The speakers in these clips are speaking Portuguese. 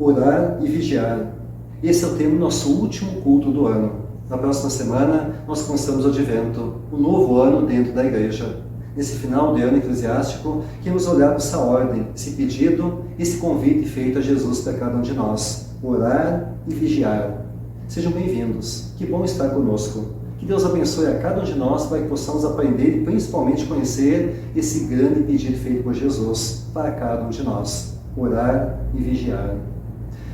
Orar e vigiar. Esse é o tema do nosso último culto do ano. Na próxima semana, nós começamos o Advento, o novo ano dentro da Igreja. Nesse final de ano eclesiástico, queremos olhar essa ordem, esse pedido, esse convite feito a Jesus para cada um de nós. Orar e vigiar. Sejam bem-vindos. Que bom estar conosco. Que Deus abençoe a cada um de nós para que possamos aprender e principalmente conhecer esse grande pedido feito por Jesus para cada um de nós. Orar e vigiar.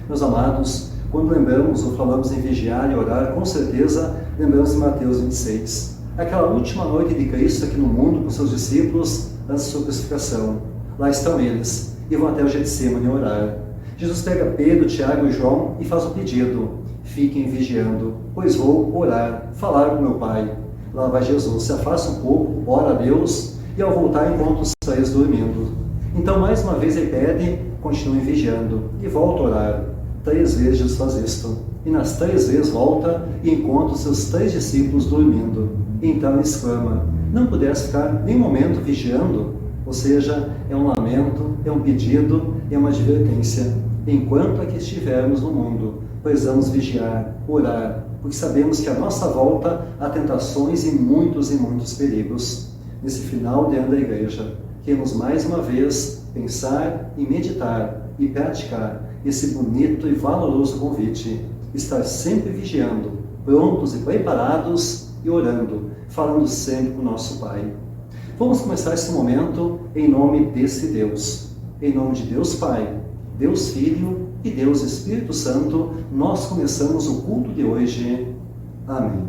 Meus amados, quando lembramos ou falamos em vigiar e orar, com certeza lembramos de Mateus 26. Aquela última noite de Cristo aqui no mundo com seus discípulos antes da sua crucificação. Lá estão eles e vão até o Getsemane orar. Jesus pega Pedro, Tiago e João e faz o pedido: fiquem vigiando, pois vou orar, falar com meu Pai. Lá vai Jesus, se afasta um pouco, ora a Deus e ao voltar encontra os três dormindo. Então mais uma vez ele pede: continuem vigiando e volta a orar. 3 vezes Jesus faz isto. E nas 3 vezes volta e encontra os seus 3 discípulos dormindo. E então ele exclama: não pudesse ficar nem um momento vigiando? Ou seja, é um lamento, é um pedido, é uma advertência. Enquanto aqui estivermos no mundo, precisamos vigiar, orar, porque sabemos que à nossa volta há tentações e muitos perigos. Nesse final de ano da Igreja, queremos mais uma vez pensar e meditar e praticar esse bonito e valoroso convite, estar sempre vigiando, prontos e preparados e orando, falando sempre com o nosso Pai. Vamos começar esse momento em nome desse Deus. Em nome de Deus Pai, Deus Filho e Deus Espírito Santo, nós começamos o culto de hoje. Amém.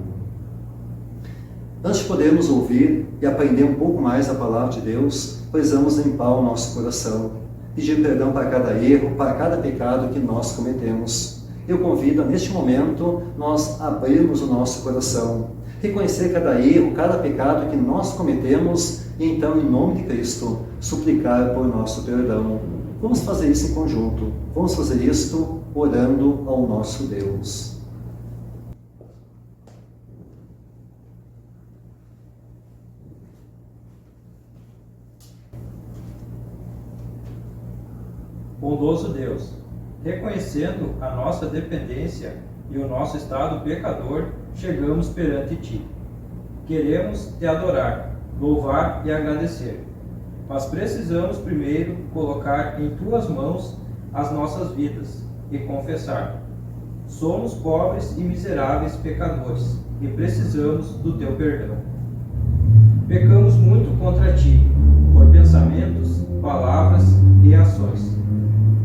Antes de podermos ouvir e aprender um pouco mais a palavra de Deus, precisamos limpar o nosso coração, pedir perdão para cada erro, para cada pecado que nós cometemos. Eu convido a, neste momento, nós abrirmos o nosso coração, reconhecer cada erro, cada pecado que nós cometemos e então, em nome de Cristo, suplicar por nosso perdão. Vamos fazer isso em conjunto. Vamos fazer isto orando ao nosso Deus. Bondoso Deus, reconhecendo a nossa dependência e o nosso estado pecador, chegamos perante Ti. Queremos Te adorar, louvar e agradecer, mas precisamos primeiro colocar em Tuas mãos as nossas vidas e confessar: somos pobres e miseráveis pecadores e precisamos do Teu perdão. Pecamos muito contra Ti, por pensamentos, palavras e ações.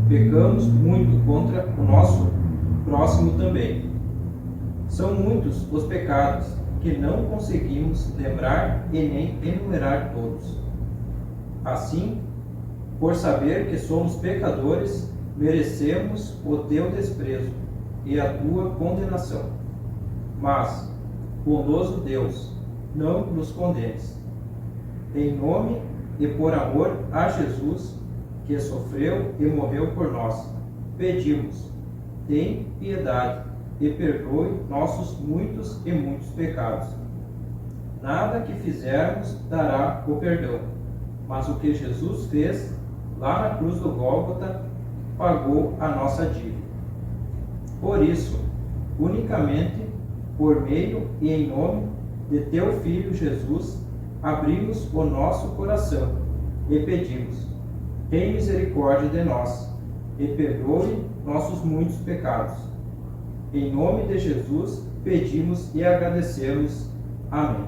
Pecamos muito contra o nosso próximo também. São muitos os pecados que não conseguimos lembrar e nem enumerar todos. Assim, por saber que somos pecadores, merecemos o Teu desprezo e a Tua condenação. Mas, bondoso Deus, não nos condenes. Em nome e por amor a Jesus, que sofreu e morreu por nós, pedimos: tem piedade e perdoe nossos muitos pecados. Nada que fizermos dará o perdão, mas o que Jesus fez lá na cruz do Gólgota pagou a nossa dívida. Por isso, unicamente por meio e em nome de Teu Filho Jesus, abrimos o nosso coração e pedimos: tem misericórdia de nós e perdoe nossos muitos pecados. Em nome de Jesus, pedimos e agradecemos. Amém.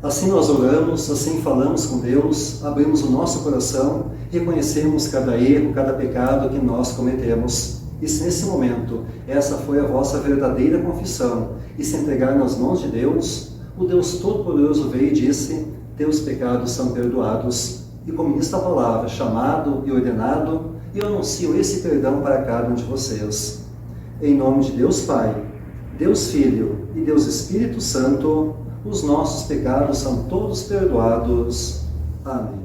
Assim nós oramos, assim falamos com Deus, abrimos o nosso coração, reconhecemos cada erro, cada pecado que nós cometemos. E se nesse momento essa foi a vossa verdadeira confissão e se entregar nas mãos de Deus, o Deus Todo-Poderoso veio e disse: teus pecados são perdoados. E como diz a palavra, chamado e ordenado, eu anuncio esse perdão para cada um de vocês. Em nome de Deus Pai, Deus Filho e Deus Espírito Santo, os nossos pecados são todos perdoados. Amém.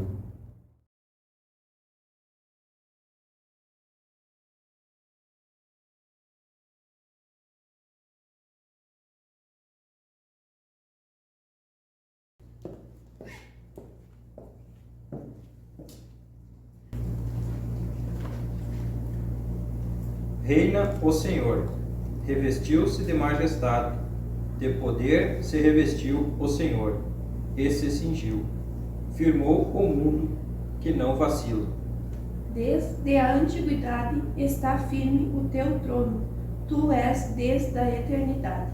Reina o Senhor, revestiu-se de majestade, de poder se revestiu o Senhor, e se cingiu. Firmou o mundo que não vacila. Desde a antiguidade está firme o teu trono, tu és desde a eternidade.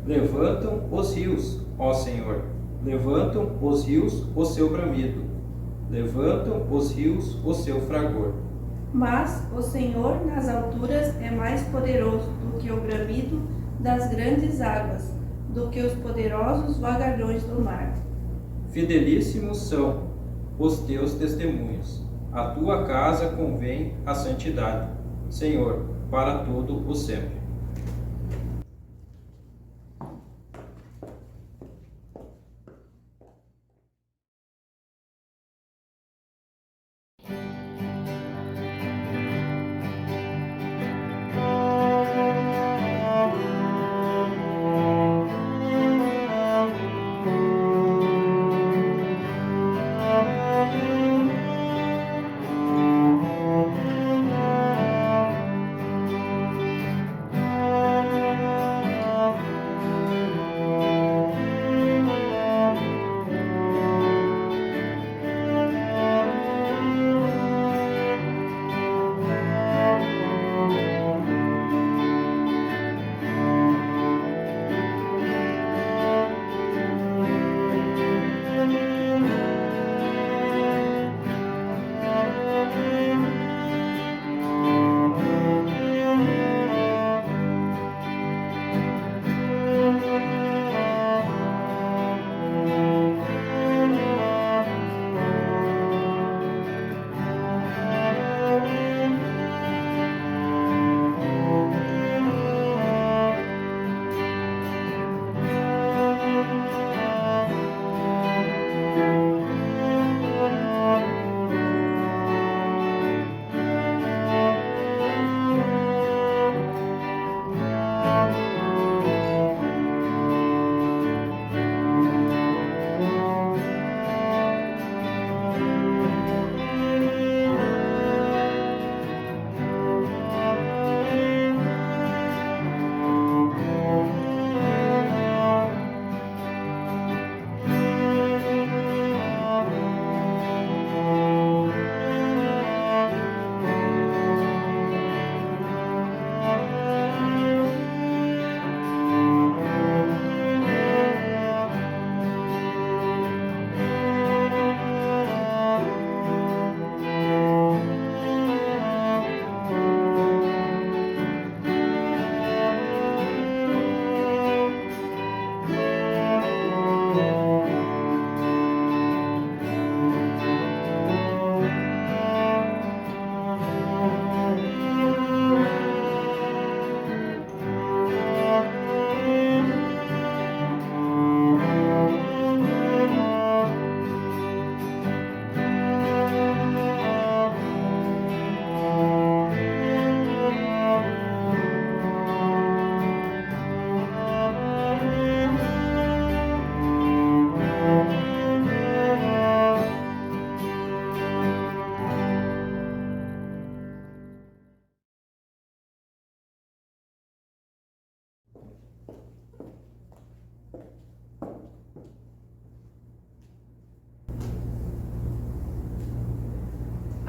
Levantam os rios, ó Senhor, levantam os rios o seu bramido, levantam os rios o seu fragor. Mas o Senhor nas alturas é mais poderoso do que o bramido das grandes águas, do que os poderosos vagalhões do mar. Fidelíssimos são os teus testemunhos. A tua casa convém a santidade, Senhor, para todo o sempre.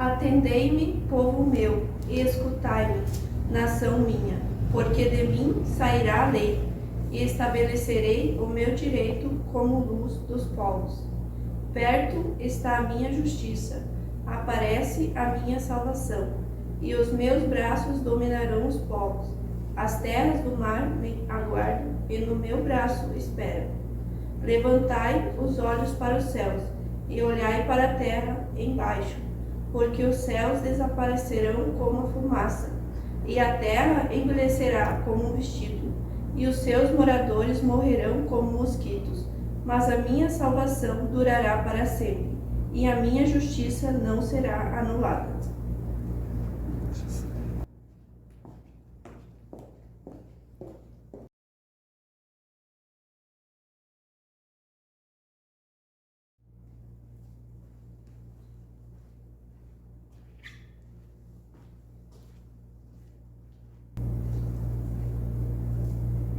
Atendei-me, povo meu, e escutai-me, nação minha, porque de mim sairá a lei, e estabelecerei o meu direito como luz dos povos. Perto está a minha justiça, aparece a minha salvação, e os meus braços dominarão os povos. As terras do mar me aguardam, e no meu braço esperam. Levantai os olhos para os céus, e olhai para a terra embaixo, porque os céus desaparecerão como a fumaça, e a terra envelhecerá como um vestido, e os seus moradores morrerão como mosquitos. Mas a minha salvação durará para sempre, e a minha justiça não será anulada.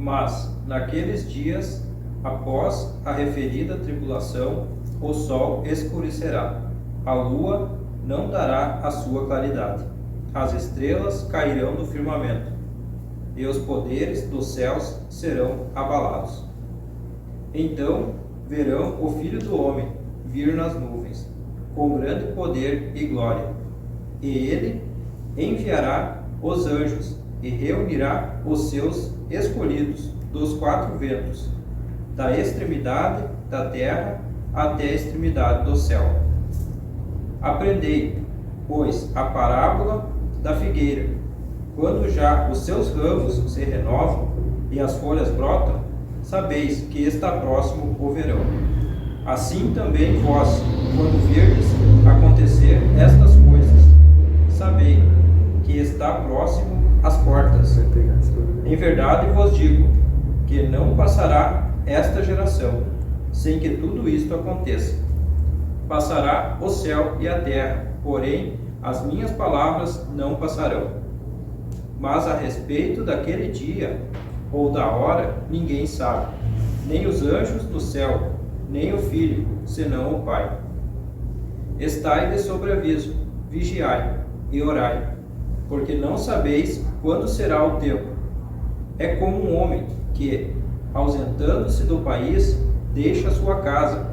Mas, naqueles dias, após a referida tribulação, o sol escurecerá, a lua não dará a sua claridade, as estrelas cairão do firmamento, e os poderes dos céus serão abalados. Então verão o Filho do Homem vir nas nuvens, com grande poder e glória. E ele enviará os anjos e reunirá os seus escolhidos dos quatro ventos, da extremidade da terra até a extremidade do céu. Aprendei, pois, a parábola da figueira. Quando já os seus ramos se renovam e as folhas brotam, sabeis que está próximo o verão. Assim também vós, quando virdes acontecer estas coisas, sabei que está próximo às portas. Em verdade vos digo que não passará esta geração sem que tudo isto aconteça. Passará o céu e a terra, porém as minhas palavras não passarão. Mas a respeito daquele dia ou da hora ninguém sabe, nem os anjos do céu, nem o Filho, senão o Pai. Estai de sobreaviso, vigiai e orai, porque não sabeis quando será o tempo. É como um homem que, ausentando-se do país, deixa sua casa,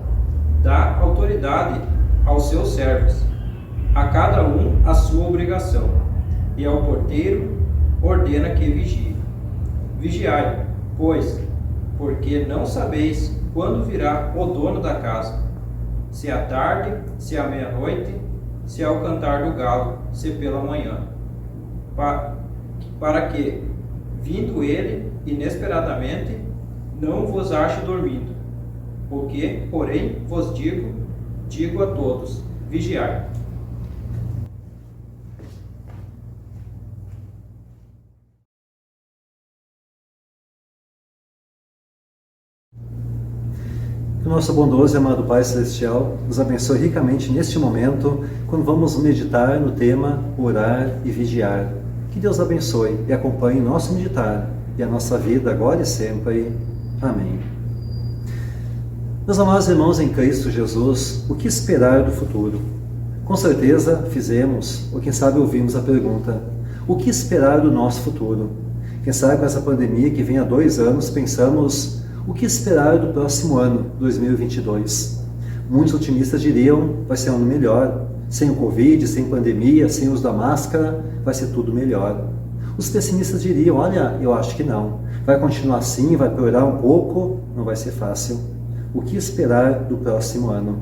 dá autoridade aos seus servos, a cada um a sua obrigação, e ao porteiro ordena que vigie. Vigiai, pois, porque não sabeis quando virá o dono da casa, se à tarde, se à meia-noite, se ao cantar do galo, se pela manhã, para que, vindo ele inesperadamente, não vos ache dormindo. O que, porém, vos digo a todos: vigiai. Que o nosso bondoso e amado Pai Celestial nos abençoe ricamente neste momento, quando vamos meditar no tema orar e vigiar. Que Deus abençoe e acompanhe nosso meditar e a nossa vida agora e sempre. Amém. Meus amados irmãos em Cristo Jesus, o que esperar do futuro? Com certeza fizemos, ou quem sabe ouvimos a pergunta: o que esperar do nosso futuro? Quem sabe com essa pandemia que vem há 2 anos, pensamos: o que esperar do próximo ano, 2022? Muitos otimistas diriam: vai ser um ano melhor. Sem o Covid, sem pandemia, sem uso da máscara, vai ser tudo melhor. Os pessimistas diriam: olha, eu acho que não. Vai continuar assim, vai piorar um pouco, não vai ser fácil. O que esperar do próximo ano?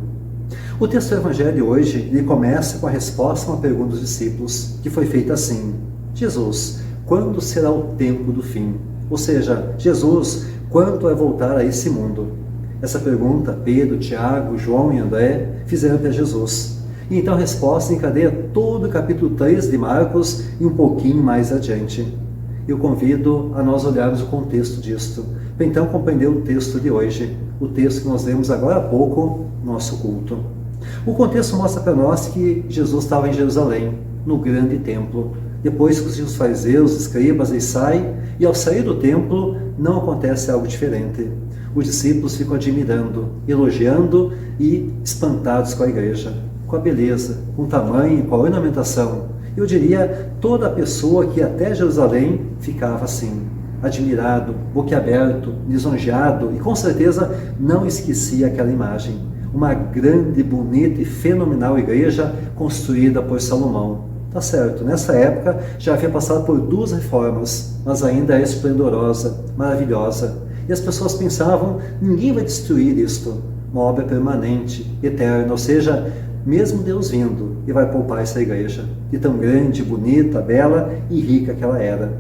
O texto do Evangelho hoje, ele começa com a resposta a uma pergunta dos discípulos, que foi feita assim: Jesus, quando será o tempo do fim? Ou seja, Jesus, quando vai voltar a esse mundo? Essa pergunta Pedro, Tiago, João e André fizeram para Jesus. E então a resposta encadeia todo o capítulo 3 de Marcos e um pouquinho mais adiante. Eu convido a nós olharmos o contexto disto, para então compreender o texto de hoje, o texto que nós lemos agora há pouco no nosso culto. O contexto mostra para nós que Jesus estava em Jerusalém, no grande templo. Depois que os fariseus, escribas, eles saem, e ao sair do templo não acontece algo diferente. Os discípulos ficam admirando, elogiando e espantados com a igreja, com a beleza, com o tamanho, com a ornamentação. Eu diria, toda pessoa que ia até Jerusalém ficava assim, admirado, boquiaberto, lisonjeado, e com certeza não esquecia aquela imagem. Uma grande, bonita e fenomenal igreja construída por Salomão. Tá certo, nessa época já havia passado por 2 reformas, mas ainda é esplendorosa, maravilhosa. E as pessoas pensavam: ninguém vai destruir isto, uma obra permanente, eterna, ou seja, mesmo Deus vindo, e vai poupar essa igreja, de tão grande, bonita, bela e rica que ela era.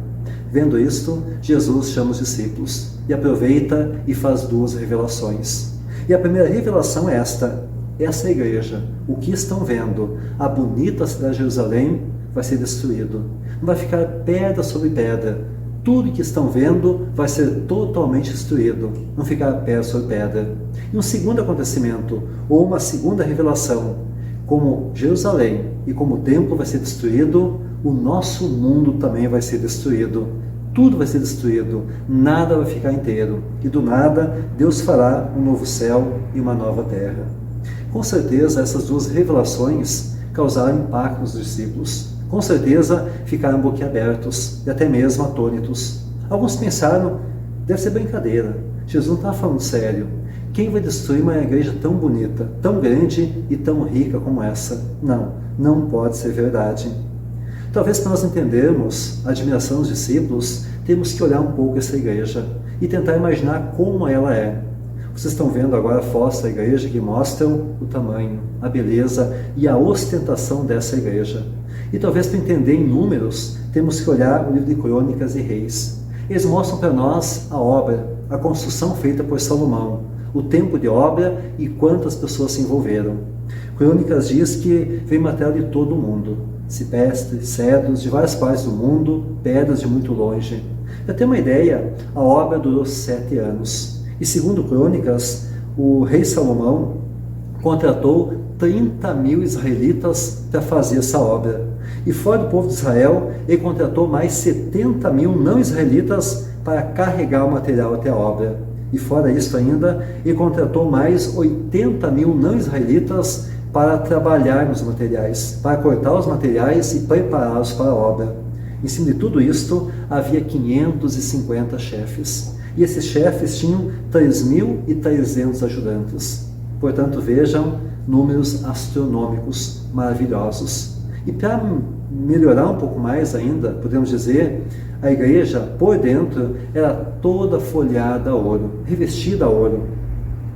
Vendo isto, Jesus chama os discípulos, e aproveita e faz 2 revelações. E a primeira revelação é essa igreja, o que estão vendo, a bonita cidade de Jerusalém, vai ser destruído. Não vai ficar pedra sobre pedra. Tudo que estão vendo vai ser totalmente destruído, não ficar pedra sobre pedra. E um segundo acontecimento, ou uma segunda revelação: como Jerusalém e como o templo vai ser destruído, o nosso mundo também vai ser destruído. tudo vai ser destruído, nada vai ficar inteiro. E do nada, Deus fará um novo céu e uma nova terra. Com certeza, essas duas revelações causaram impacto nos discípulos. Com certeza, ficaram boquiabertos e até mesmo atônitos. Alguns pensaram, deve ser brincadeira, Jesus não está falando sério. Quem vai destruir uma igreja tão bonita, tão grande e tão rica como essa? Não, não pode ser verdade. Talvez para nós entendermos a admiração dos discípulos, temos que olhar um pouco essa igreja e tentar imaginar como ela é. Vocês estão vendo agora fotos da igreja que mostram o tamanho, a beleza e a ostentação dessa igreja. E talvez para entender em números, temos que olhar o livro de Crônicas e Reis. Eles mostram para nós a obra, a construção feita por Salomão, o tempo de obra e quantas pessoas se envolveram. Crônicas diz que vem material de todo o mundo, ciprestes, cedros de várias partes do mundo, pedras de muito longe. Para ter uma ideia, a obra durou 7 anos. E segundo Crônicas, o rei Salomão contratou 30 mil israelitas para fazer essa obra. E fora do povo de Israel, ele contratou mais 70 mil não israelitas para carregar o material até a obra. E fora isso ainda, ele contratou mais 80 mil não israelitas para trabalhar nos materiais, para cortar os materiais e prepará-los para a obra. Em cima de tudo isto, havia 550 chefes. E esses chefes tinham 3.300 ajudantes. Portanto, vejam, números astronômicos, maravilhosos. E para melhorar um pouco mais ainda, podemos dizer, a igreja, por dentro, era toda folhada a ouro, revestida a ouro.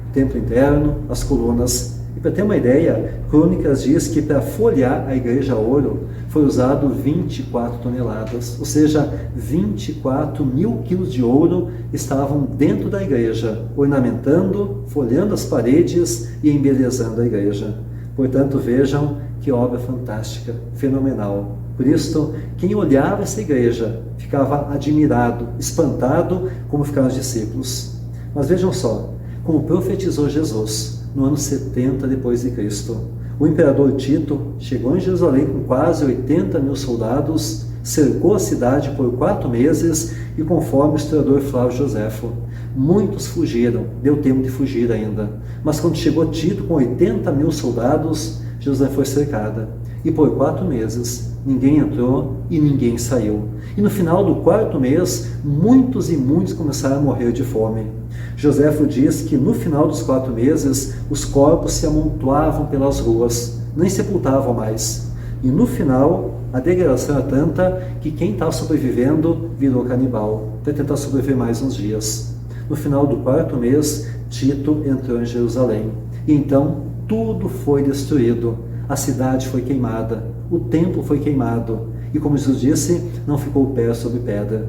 O templo interno, as colunas. E para ter uma ideia, Crônicas diz que para folhear a igreja a ouro foi usado 24 toneladas, ou seja, 24 mil quilos de ouro estavam dentro da igreja, ornamentando, folheando as paredes e embelezando a igreja. Portanto, vejam que obra fantástica, fenomenal. Por isso, quem olhava essa igreja ficava admirado, espantado, como ficaram os discípulos. Mas vejam só, como profetizou Jesus no ano 70 depois de Cristo. O imperador Tito chegou em Jerusalém com quase 80 mil soldados, cercou a cidade por 4 meses e, conforme o historiador Flávio Joséfo, muitos fugiram, deu tempo de fugir ainda. Mas quando chegou Tito com 80 mil soldados, Jerusalém foi cercada. E por 4 meses, ninguém entrou e ninguém saiu. E no final do 4º mês, muitos e muitos começaram a morrer de fome. Joséfo diz que no final dos 4 meses, os corpos se amontoavam pelas ruas, nem sepultavam mais. E no final, a degradação era tanta que quem estava sobrevivendo virou canibal, para tentar sobreviver mais uns dias. No final do 4º mês, Tito entrou em Jerusalém. E então, tudo foi destruído. A cidade foi queimada, o templo foi queimado. E como Jesus disse, não ficou pé sobre pedra.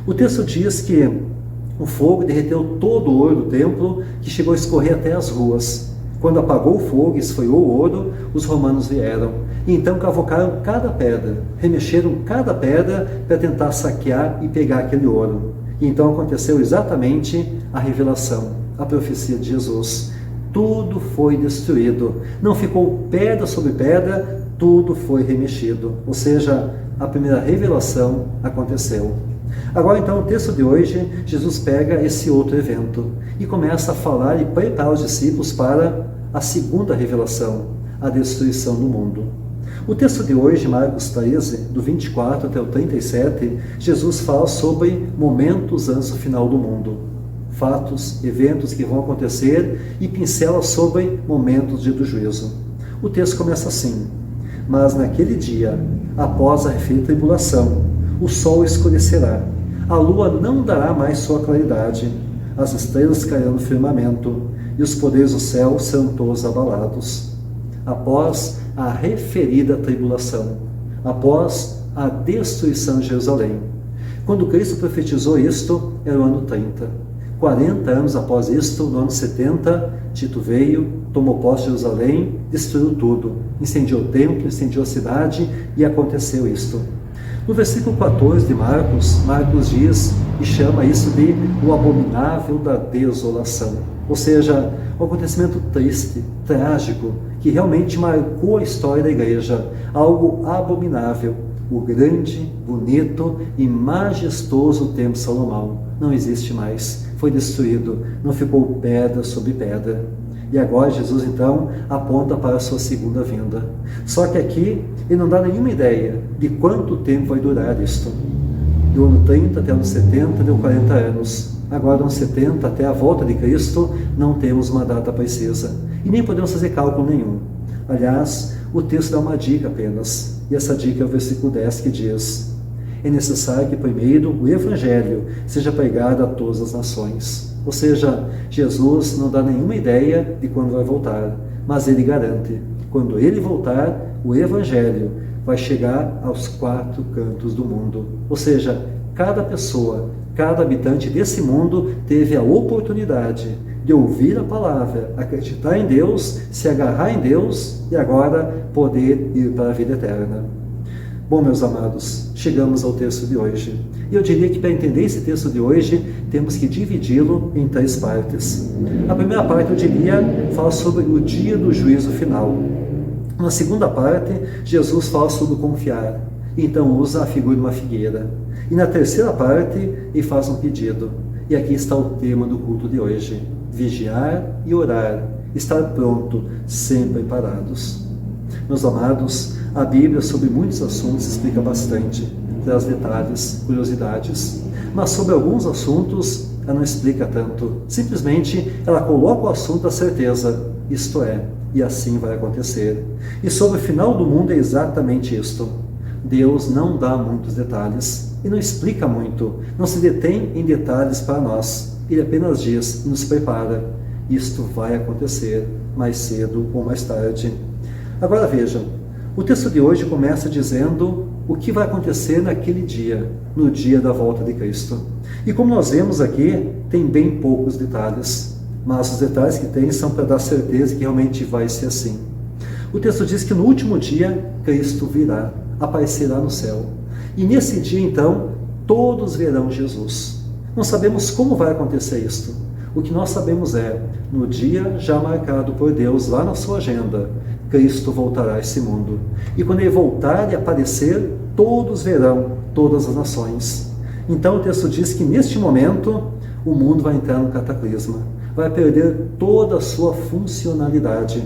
O texto diz que o fogo derreteu todo o ouro do templo, que chegou a escorrer até as ruas. Quando apagou o fogo e esfriou o ouro, os romanos vieram. E então cavocaram cada pedra, remexeram cada pedra para tentar saquear e pegar aquele ouro. E então aconteceu exatamente a revelação, a profecia de Jesus. Tudo foi destruído. Não ficou pedra sobre pedra, tudo foi remexido. Ou seja, a primeira revelação aconteceu. Agora, então, o texto de hoje, Jesus pega esse outro evento e começa a falar e preparar os discípulos para a segunda revelação, a destruição do mundo. O texto de hoje, Marcos 13, do 24 até o 37, Jesus fala sobre momentos antes do final do mundo. Fatos, eventos que vão acontecer e pincela sobre momentos do juízo. O texto começa assim: mas naquele dia, após a referida tribulação, o sol escurecerá, a lua não dará mais sua claridade, as estrelas cairão no firmamento, e os poderes do céu serão todos abalados. Após a referida tribulação, após a destruição de Jerusalém. Quando Cristo profetizou isto, era o ano 30. 40 anos após isto, no ano 70, Tito veio, tomou posse de Jerusalém, destruiu tudo, incendiou o templo, incendiou a cidade e aconteceu isto. No versículo 14 de Marcos, Marcos diz e chama isso de o abominável da desolação. Ou seja, um acontecimento triste, trágico, que realmente marcou a história da igreja, algo abominável, O grande, bonito e majestoso templo de Salomão não existe mais, foi destruído, não ficou pedra sobre pedra. E agora Jesus então aponta para a sua segunda vinda. Só que aqui ele não dá nenhuma ideia de quanto tempo vai durar isto. Do ano 30 até o ano 70 deu 40 anos. Agora do ano 70 até a volta de Cristo não temos uma data precisa. E nem podemos fazer cálculo nenhum. Aliás, o texto dá uma dica apenas. E essa dica é o versículo 10 que diz: é necessário que primeiro o Evangelho seja pregado a todas as nações. Ou seja, Jesus não dá nenhuma ideia de quando vai voltar, mas ele garante, quando ele voltar, o Evangelho vai chegar aos 4 cantos do mundo. Ou seja, cada pessoa, cada habitante desse mundo teve a oportunidade de ouvir a palavra, acreditar em Deus, se agarrar em Deus e agora poder ir para a vida eterna. Bom, meus amados, chegamos ao texto de hoje. E eu diria que para entender esse texto de hoje, temos que dividi-lo em 3 partes. A primeira parte, eu diria, fala sobre o dia do juízo final. Na segunda parte, Jesus fala sobre confiar. Então usa a figura de uma figueira. E na terceira parte, ele faz um pedido. E aqui está o tema do culto de hoje: vigiar e orar, estar pronto, sempre preparados. Meus amados, a Bíblia sobre muitos assuntos explica bastante, traz detalhes, curiosidades, mas sobre alguns assuntos ela não explica tanto. Simplesmente ela coloca o assunto à certeza, isto é, e assim vai acontecer. E sobre o final do mundo é exatamente isto. Deus não dá muitos detalhes e não explica muito, não se detém em detalhes para nós. Ele apenas diz e nos prepara: isto vai acontecer mais cedo ou mais tarde. Agora vejam, o texto de hoje começa dizendo o que vai acontecer naquele dia, no dia da volta de Cristo. E como nós vemos aqui, tem bem poucos detalhes, mas os detalhes que tem são para dar certeza que realmente vai ser assim. O texto diz que no último dia, Cristo virá, aparecerá no céu. E nesse dia, então, todos verão Jesus. Não sabemos como vai acontecer isto. O que nós sabemos é, no dia já marcado por Deus lá na sua agenda, Cristo voltará a esse mundo. E quando ele voltar e aparecer, todos verão, todas as nações. Então o texto diz que neste momento o mundo vai entrar no cataclisma, vai perder toda a sua funcionalidade.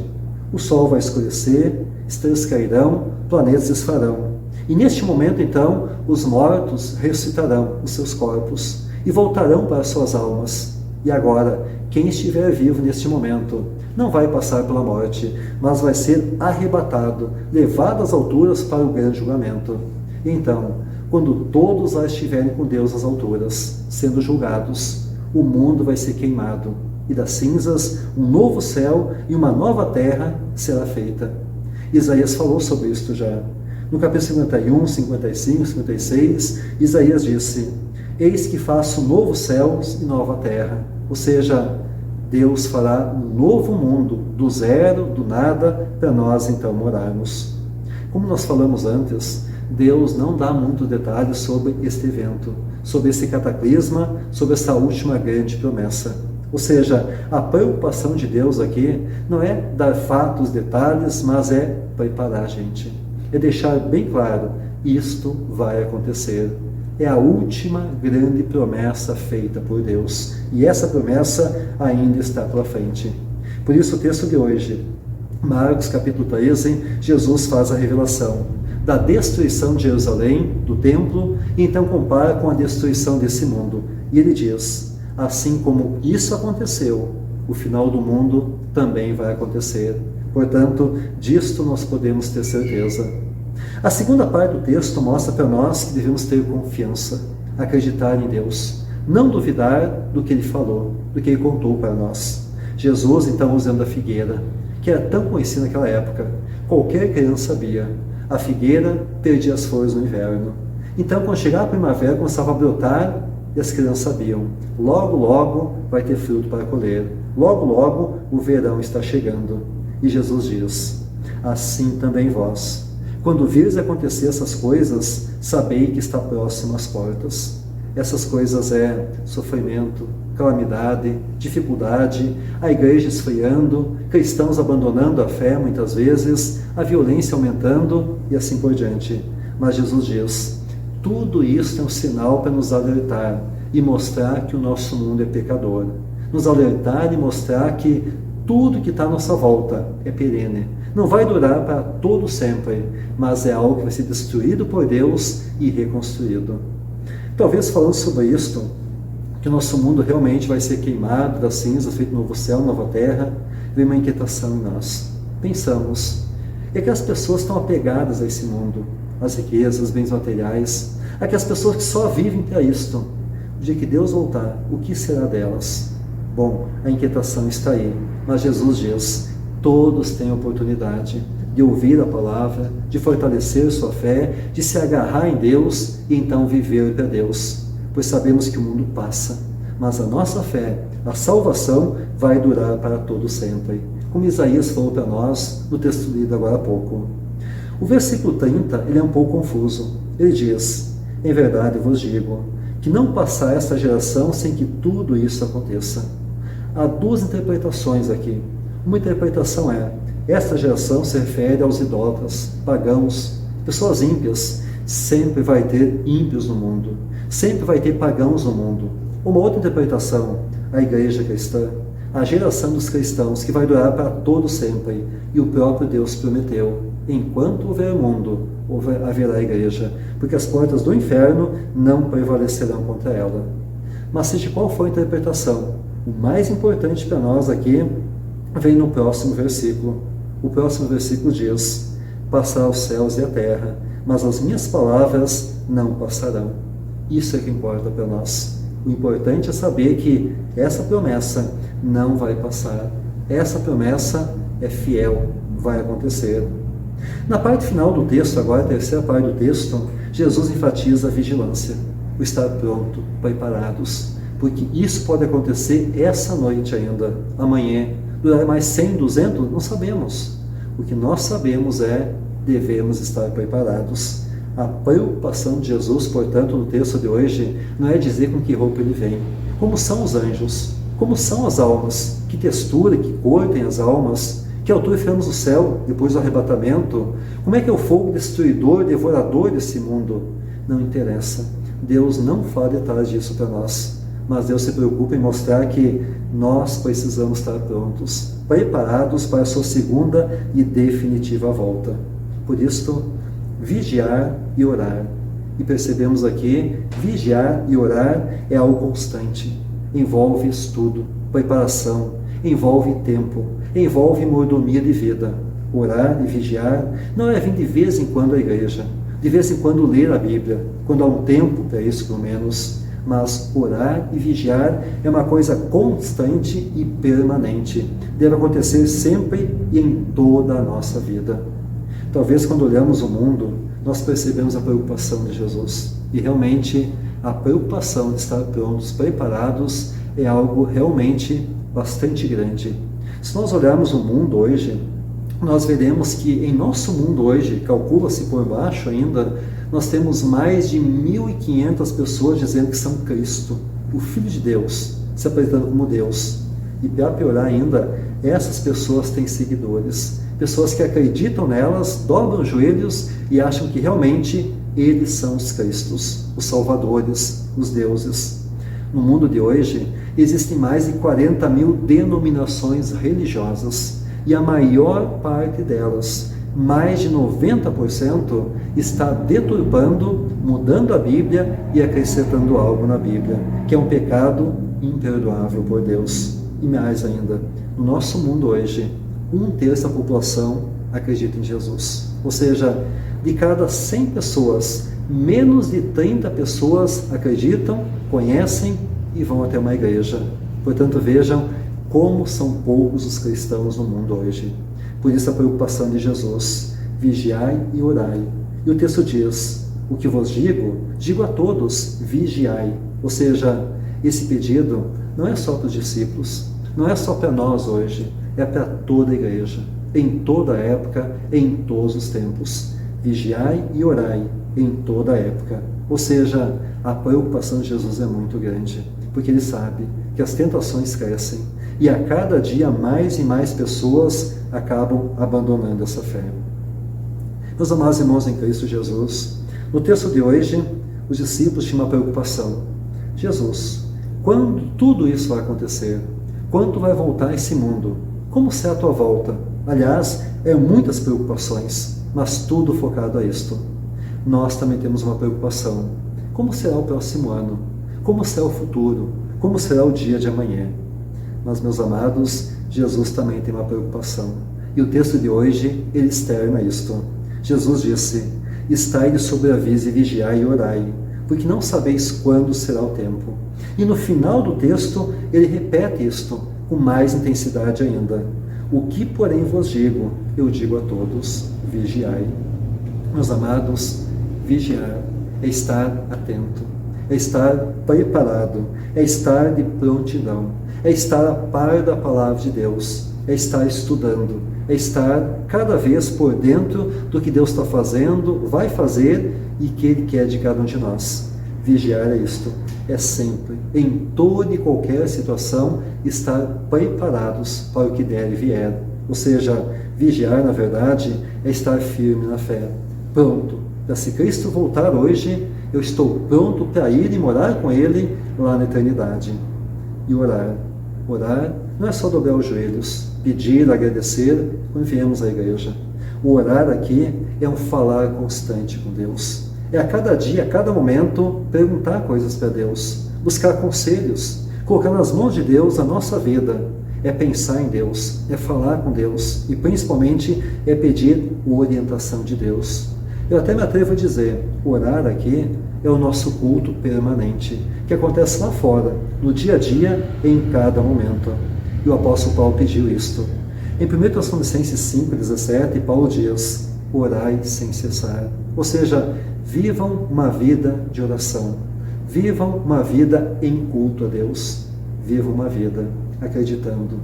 O sol vai escurecer, estrelas cairão, planetas se esfarão. E neste momento então os mortos ressuscitarão os seus corpos e voltarão para as suas almas. E agora, quem estiver vivo neste momento não vai passar pela morte, mas vai ser arrebatado, levado às alturas para o grande julgamento. E então, quando todos lá estiverem com Deus às alturas, sendo julgados, o mundo vai ser queimado, e das cinzas um novo céu e uma nova terra será feita. Isaías falou sobre isto já. No capítulo 51, 55, 56, Isaías disse: eis que faço novos céus e nova terra. Ou seja, Deus fará um novo mundo, do zero, do nada, para nós então morarmos. Como nós falamos antes, Deus não dá muitos detalhes sobre este evento, sobre esse cataclisma, sobre essa última grande promessa. Ou seja, a preocupação de Deus aqui não é dar fatos, detalhes, mas é preparar a gente. É deixar bem claro, isto vai acontecer. É a última grande promessa feita por Deus. E essa promessa ainda está pela frente. Por isso o texto de hoje, Marcos capítulo 13, Jesus faz a revelação da destruição de Jerusalém, do templo, e então compara com a destruição desse mundo. E ele diz: assim como isso aconteceu, o final do mundo também vai acontecer. Portanto, disto nós podemos ter certeza. A segunda parte do texto mostra para nós que devemos ter confiança, acreditar em Deus, não duvidar do que Ele falou, do que Ele contou para nós. Jesus, então, usando a figueira, que era tão conhecida naquela época, qualquer criança sabia. A figueira perdia as flores no inverno. Então, quando chegava a primavera, começava a brotar e as crianças sabiam. Logo, logo vai ter fruto para colher. Logo, logo o verão está chegando. E Jesus diz: assim também vós. Quando vires acontecer essas coisas, sabei que está próximo às portas. Essas coisas é sofrimento, calamidade, dificuldade, a igreja esfriando, cristãos abandonando a fé muitas vezes, a violência aumentando e assim por diante. Mas Jesus diz, tudo isso é um sinal para nos alertar e mostrar que o nosso mundo é pecador. Nos alertar e mostrar que tudo que está à nossa volta é perene. Não vai durar para todo sempre, mas é algo que vai ser destruído por Deus e reconstruído. Talvez falando sobre isto, que o nosso mundo realmente vai ser queimado das cinzas, feito novo céu, nova terra, vem uma inquietação em nós. Pensamos, é que as pessoas estão apegadas a esse mundo, às riquezas, aos bens materiais, aquelas pessoas que só vivem para isto. O dia que Deus voltar, o que será delas? Bom, a inquietação está aí, mas Jesus diz, todos têm a oportunidade de ouvir a palavra, de fortalecer sua fé, de se agarrar em Deus e então viver para Deus. Pois sabemos que o mundo passa, mas a nossa fé, a salvação, vai durar para todo sempre. Como Isaías falou para nós no texto lido agora há pouco. O versículo 30 ele é um pouco confuso. Ele diz, em verdade vos digo, que não passará esta geração sem que tudo isso aconteça. Há duas interpretações aqui. Uma interpretação é, esta geração se refere aos idólatras, pagãos, pessoas ímpias. Sempre vai ter ímpios no mundo. Sempre vai ter pagãos no mundo. Uma outra interpretação, a igreja cristã, a geração dos cristãos que vai durar para todo sempre. E o próprio Deus prometeu, enquanto houver mundo, haverá igreja, porque as portas do inferno não prevalecerão contra ela. Mas seja qual for a interpretação, o mais importante para nós aqui vem no próximo versículo. O próximo versículo diz, passará os céus e a terra, mas as minhas palavras não passarão. Isso é que importa para nós. O importante é saber que essa promessa não vai passar. Essa promessa é fiel, vai acontecer. Na parte final do texto, agora a terceira parte do texto, Jesus enfatiza a vigilância, o estar pronto, preparados, porque isso pode acontecer essa noite ainda, amanhã, durar mais 100, 200, não sabemos. O que nós sabemos é, devemos estar preparados. A preocupação de Jesus, portanto, no texto de hoje, não é dizer com que roupa ele vem, como são os anjos, como são as almas, que textura, que cor tem as almas, que altura ficamos no céu depois do arrebatamento, como é que é o fogo destruidor, devorador desse mundo. Não interessa, Deus não fala detalhes disso para nós, mas Deus se preocupa em mostrar que nós precisamos estar prontos, preparados para a sua segunda e definitiva volta. Por isso, vigiar e orar. E percebemos aqui, vigiar e orar é algo constante. Envolve estudo, preparação, envolve tempo, envolve mordomia de vida. Orar e vigiar não é vir de vez em quando à igreja, de vez em quando ler a Bíblia, quando há um tempo para isso pelo menos. Mas orar e vigiar é uma coisa constante e permanente. Deve acontecer sempre e em toda a nossa vida. Talvez quando olhamos o mundo, nós percebemos a preocupação de Jesus. E realmente a preocupação de estar prontos, preparados, é algo realmente bastante grande. Se nós olharmos o mundo hoje, nós veremos que em nosso mundo hoje, calcula-se por baixo ainda, nós temos mais de 1.500 pessoas dizendo que são Cristo, o Filho de Deus, se apresentando como Deus. E para piorar ainda, essas pessoas têm seguidores, pessoas que acreditam nelas, dobram os joelhos e acham que realmente eles são os Cristos, os Salvadores, os deuses. No mundo de hoje, existem mais de 40 mil denominações religiosas e a maior parte delas, mais de 90%, está deturpando, mudando a Bíblia e acrescentando algo na Bíblia, que é um pecado imperdoável por Deus. E mais ainda, no nosso mundo hoje, 1/3 da população acredita em Jesus. Ou seja, de cada 100 pessoas, menos de 30 pessoas acreditam, conhecem e vão até uma igreja. Portanto, vejam como são poucos os cristãos no mundo hoje. Por isso a preocupação de Jesus, vigiai e orai. E o texto diz, o que vos digo, digo a todos, vigiai. Ou seja, esse pedido não é só para os discípulos, não é só para nós hoje, é para toda a igreja, em toda a época, em todos os tempos. Vigiai e orai em toda a época. Ou seja, a preocupação de Jesus é muito grande, porque ele sabe que as tentações crescem e a cada dia mais e mais pessoas acabam abandonando essa fé. Meus amados irmãos em Cristo Jesus, No texto de hoje, os discípulos tinham uma preocupação. Jesus, quando tudo isso vai acontecer? Quando vai voltar esse mundo? Como será a tua volta? Aliás, muitas preocupações, mas tudo focado a isto. Nós também temos uma preocupação. Como será o próximo ano? Como será o futuro? Como será o dia de amanhã? Mas, meus amados, Jesus também tem uma preocupação. E o texto de hoje, ele externa isto. Jesus disse: estai de sobreaviso e vigiai e orai, porque não sabeis quando será o tempo. E no final do texto, ele repete isto, com mais intensidade ainda. O que, porém, vos digo, eu digo a todos: vigiai. Meus amados, vigiar é estar atento, é estar preparado, é estar de prontidão, é estar a par da palavra de Deus, é estar estudando, é estar cada vez por dentro do que Deus está fazendo, vai fazer e que Ele quer de cada um de nós. Vigiar é isto, é sempre, em toda e qualquer situação, estar preparados para o que der e vier. Ou seja, vigiar, na verdade, é estar firme na fé, pronto, para se Cristo voltar hoje, eu estou pronto para ir e morar com Ele lá na eternidade. E orar. Orar não é só dobrar os joelhos, pedir, agradecer quando viemos à igreja. O orar aqui é um falar constante com Deus. É a cada dia, a cada momento, perguntar coisas para Deus, buscar conselhos, colocar nas mãos de Deus a nossa vida. É pensar em Deus, é falar com Deus e principalmente é pedir a orientação de Deus. Eu até me atrevo a dizer, orar aqui é o nosso culto permanente, que acontece lá fora, no dia a dia, em cada momento. E o apóstolo Paulo pediu isto. Em 1 Tessalonicenses 5,17, Paulo diz: orai sem cessar. Ou seja, vivam uma vida de oração. Vivam uma vida em culto a Deus. Vivam uma vida acreditando,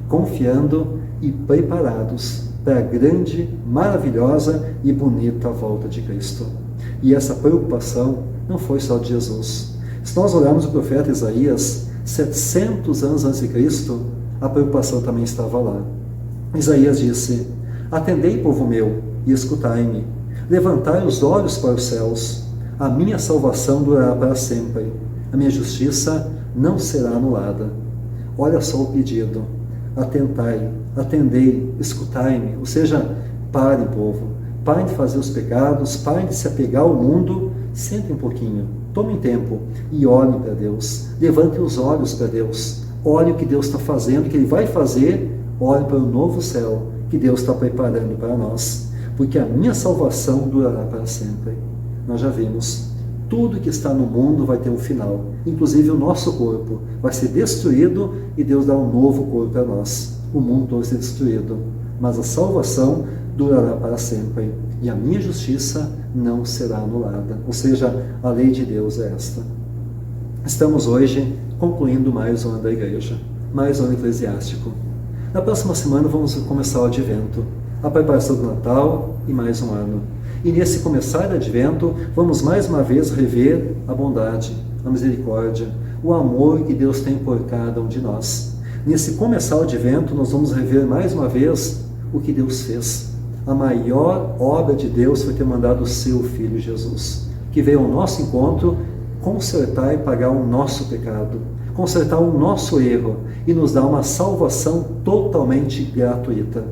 confiando e preparados para a grande, maravilhosa e bonita volta de Cristo. E essa preocupação não foi só de Jesus. Se nós olharmos o profeta Isaías, 700 anos antes de Cristo, a preocupação também estava lá. Isaías disse: atendei, povo meu, e escutai-me. Levantai os olhos para os céus. A minha salvação durará para sempre. A minha justiça não será anulada. Olha só o pedido. Atentai, atendei, escutai-me. Ou seja, parem, povo. Parem de fazer os pecados, parem de se apegar ao mundo. Sentem um pouquinho, tomem tempo e olhem para Deus. Levantem os olhos para Deus. Olhem o que Deus está fazendo, o que Ele vai fazer. Olhem para o novo céu que Deus está preparando para nós. Porque a minha salvação durará para sempre. Nós já vimos, tudo que está no mundo vai ter um final. Inclusive o nosso corpo vai ser destruído e Deus dá um novo corpo para nós. O mundo todo vai ser destruído, mas a salvação durará para sempre. E a minha justiça não será anulada. Ou seja, a lei de Deus é esta. Estamos hoje concluindo mais um ano da igreja, mais um ano eclesiástico. Na próxima semana vamos começar o Advento, a preparação do Natal e mais um ano. E nesse começar do Advento, vamos mais uma vez rever a bondade, a misericórdia, o amor que Deus tem por cada um de nós. Nesse começar o Advento, nós vamos rever mais uma vez o que Deus fez. A maior obra de Deus foi ter mandado o seu Filho Jesus, que veio ao nosso encontro consertar e pagar o nosso pecado, consertar o nosso erro e nos dar uma salvação totalmente gratuita.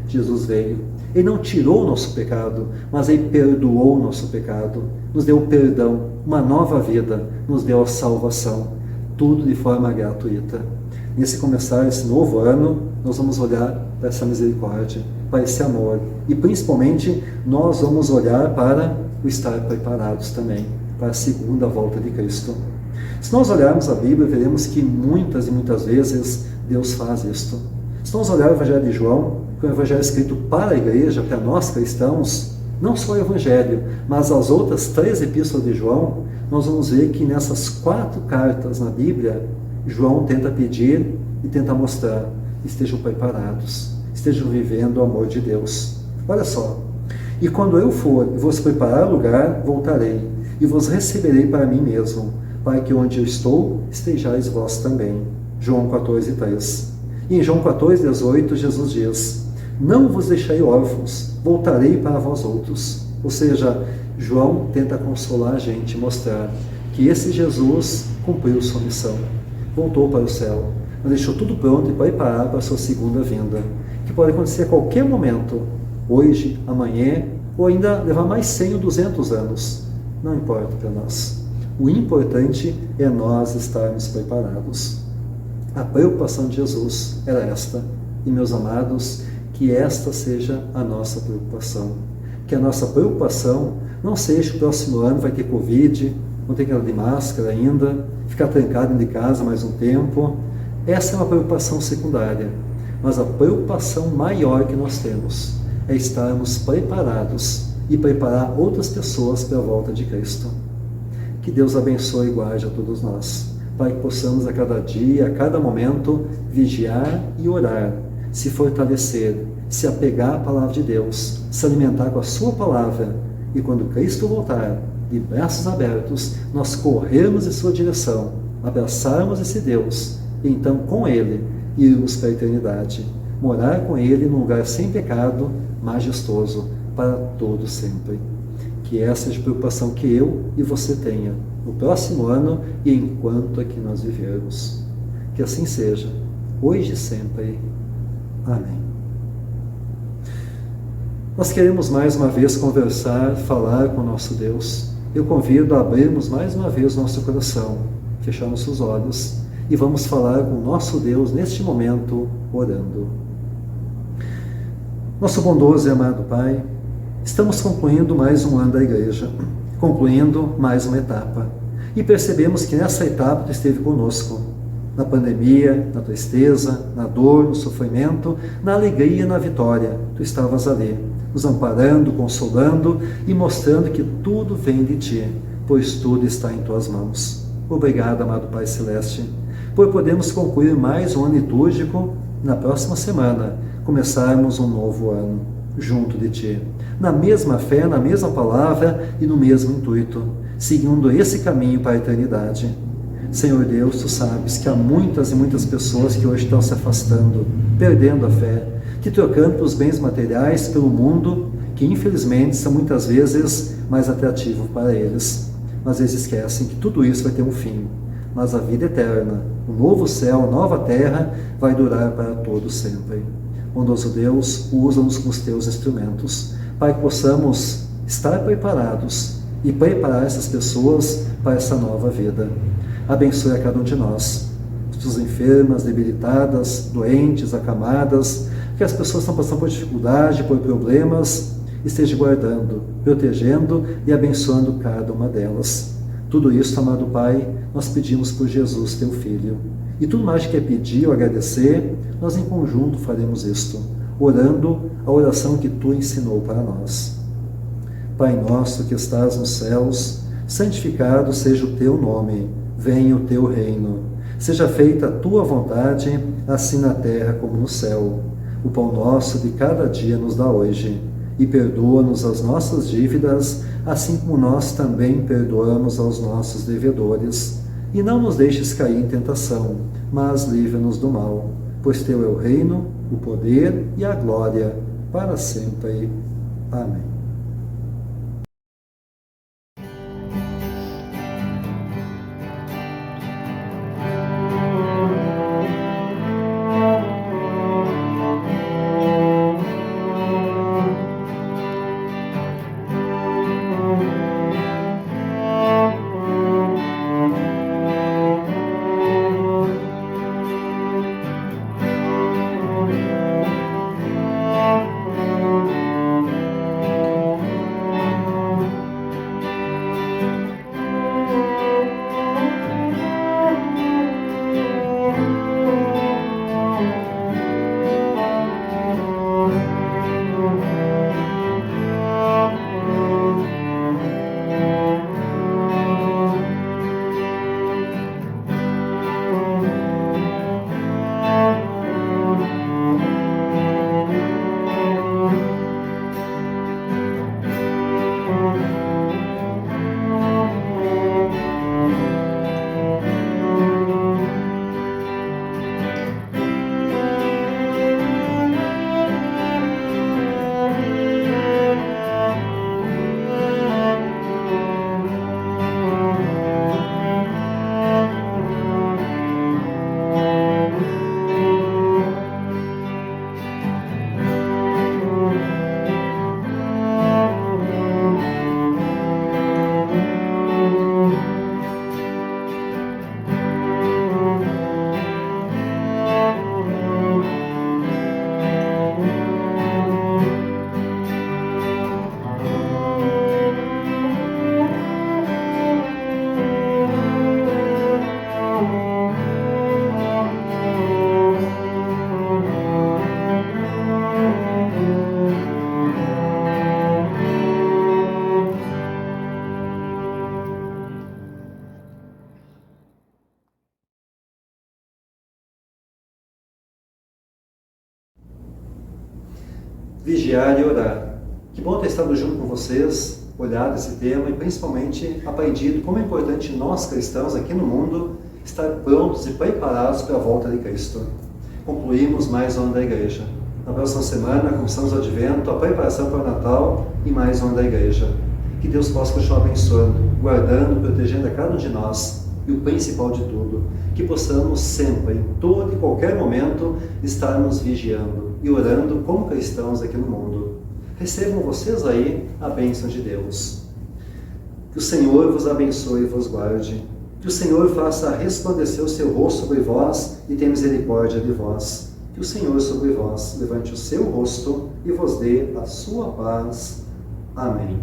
Jesus veio. Ele não tirou o nosso pecado, mas Ele perdoou o nosso pecado, nos deu perdão, uma nova vida, nos deu a salvação, tudo de forma gratuita. Nesse começar esse novo ano, nós vamos olhar para essa misericórdia, para esse amor, e principalmente nós vamos olhar para o estar preparados também, para a segunda volta de Cristo. Se nós olharmos a Bíblia, veremos que muitas e muitas vezes Deus faz isto. Se nós olharmos o Evangelho de João, que é um evangelho escrito para a igreja, para nós cristãos, não só o evangelho, mas as outras 3 epístolas de João, nós vamos ver que nessas 4 cartas na Bíblia, João tenta pedir e tenta mostrar: estejam preparados, estejam vivendo o amor de Deus. Olha só: e quando eu for e vos preparar lugar, voltarei e vos receberei para mim mesmo, para que onde eu estou, estejais vós também. João 14:3. E em João 14:18, Jesus diz: não vos deixarei órfãos, voltarei para vós outros. Ou seja, João tenta consolar a gente, mostrar que esse Jesus cumpriu sua missão, voltou para o céu, mas deixou tudo pronto e preparar para a sua segunda vinda, que pode acontecer a qualquer momento, hoje, amanhã, ou ainda levar mais 100 ou 200 anos. Não importa para nós. O importante é nós estarmos preparados. A preocupação de Jesus era esta. E, meus amados, que esta seja a nossa preocupação. Que a nossa preocupação não seja o próximo ano vai ter Covid, não ter que andar de máscara ainda, ficar trancado dentro de casa mais um tempo. Essa é uma preocupação secundária. Mas a preocupação maior que nós temos é estarmos preparados e preparar outras pessoas para a volta de Cristo. Que Deus abençoe e guarde a todos nós, para que possamos a cada dia, a cada momento, vigiar e orar, se fortalecer, se apegar à palavra de Deus, se alimentar com a sua palavra, e quando Cristo voltar, de braços abertos, nós corrermos em sua direção, abraçarmos esse Deus, e então com Ele irmos para a eternidade, morar com Ele num lugar sem pecado, majestoso, para todo sempre. Que essa seja a preocupação que eu e você tenha no próximo ano e enquanto aqui nós vivermos. Que assim seja, hoje e sempre. Amém. Nós queremos mais uma vez conversar, falar com o nosso Deus. Eu convido a abrirmos mais uma vez o nosso coração, fechar nossos olhos e vamos falar com o nosso Deus neste momento, orando. Nosso bondoso e amado Pai, estamos concluindo mais um ano da Igreja, concluindo mais uma etapa. E percebemos que nessa etapa Tu esteve conosco, na pandemia, na tristeza, na dor, no sofrimento, na alegria e na vitória. Tu estavas ali, nos amparando, consolando e mostrando que tudo vem de Ti, pois tudo está em Tuas mãos. Obrigado, amado Pai Celeste, por podermos concluir mais um ano litúrgico. Na próxima semana, começarmos um novo ano, junto de Ti, na mesma fé, na mesma palavra e no mesmo intuito, seguindo esse caminho para a eternidade. Senhor Deus, Tu sabes que há muitas e muitas pessoas que hoje estão se afastando, perdendo a fé, te trocando pelos bens materiais, pelo mundo, que infelizmente são muitas vezes mais atrativos para eles. Mas eles esquecem que tudo isso vai ter um fim, mas a vida eterna, o novo céu, a nova terra, vai durar para todos sempre. Bondoso Deus, usa-nos com os Teus instrumentos, para que possamos estar preparados e preparar essas pessoas para essa nova vida. Abençoe a cada um de nós, as enfermas, debilitadas, doentes, acamadas, que as pessoas estão passando por dificuldade, por problemas, esteja guardando, protegendo e abençoando cada uma delas. Tudo isso, amado Pai, nós pedimos por Jesus, Teu Filho. E tudo mais que quer pedir ou agradecer, nós em conjunto faremos isto, orando a oração que Tu ensinou para nós. Pai nosso que estás nos céus, santificado seja o Teu nome, venha o Teu reino. Seja feita a Tua vontade, assim na terra como no céu. O pão nosso de cada dia nos dá hoje, e perdoa-nos as nossas dívidas, assim como nós também perdoamos aos nossos devedores. E não nos deixes cair em tentação, mas livra-nos do mal, pois Teu é o reino, o poder e a glória, para sempre. Amém. vigiar e orar. Que bom ter estado junto com vocês, olhado esse tema e principalmente aprendido como é importante nós cristãos aqui no mundo estar prontos e preparados para a volta de Cristo. Concluímos mais um ano da Igreja. Na próxima semana, começamos o Advento, a preparação para o Natal e mais um ano da Igreja. Que Deus possa continuar abençoando, guardando, protegendo a cada um de nós. E o principal de tudo, que possamos sempre, em todo e qualquer momento, estarmos vigiando e orando como cristãos aqui no mundo. Recebam vocês aí a bênção de Deus. Que o Senhor vos abençoe e vos guarde. Que o Senhor faça resplandecer o seu rosto sobre vós e tenha misericórdia de vós. Que o Senhor sobre vós levante o seu rosto e vos dê a sua paz. Amém.